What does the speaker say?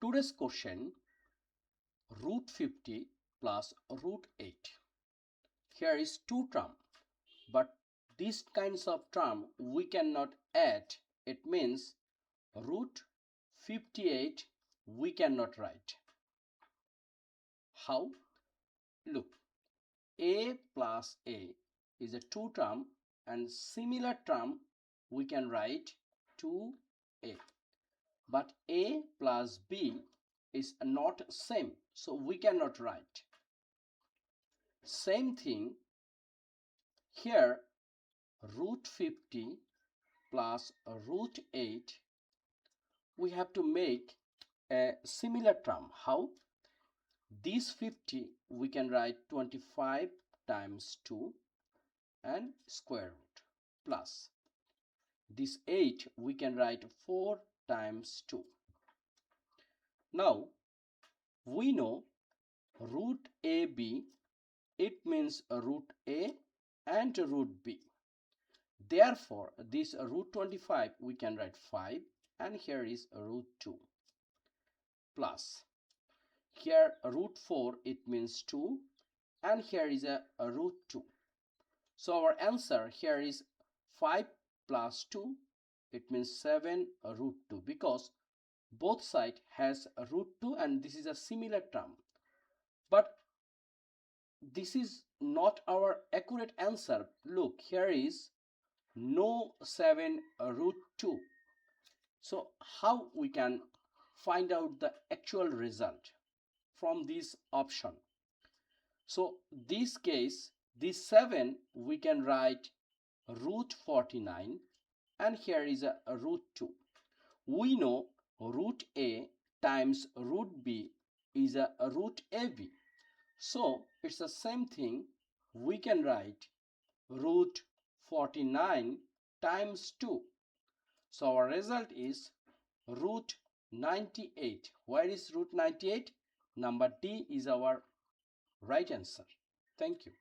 Today's question, root 50 plus root 8. Here is two term, but these kinds of term we cannot add. It means root 58 we cannot write. How? Look, a plus a is a two term and similar term we can write 2a. But a plus b is not same, so we cannot write. Same thing here, root 50 plus root 8, we have to make a similar term. How? This 50 we can write 25 times 2 and square root, plus this 8 we can write 4 times 2. Now we know root AB, it means root A and root B. Therefore this root 25 we can write 5 and here is root 2, plus here root 4 it means 2 and here is a root 2. So our answer here is 5 plus 2, it means 7 root 2, because both side has a root 2 and this is a similar term. But this is not our accurate answer. Look, here is no 7 root 2. So how we can find out the actual result from this option? So this case, this 7 we can write root 49 and here is a root 2. We know root A times root B is a root AB. So it's the same thing, we can write root 49 times 2. So our result is root 98. Where is root 98? Number D is our right answer. Thank you.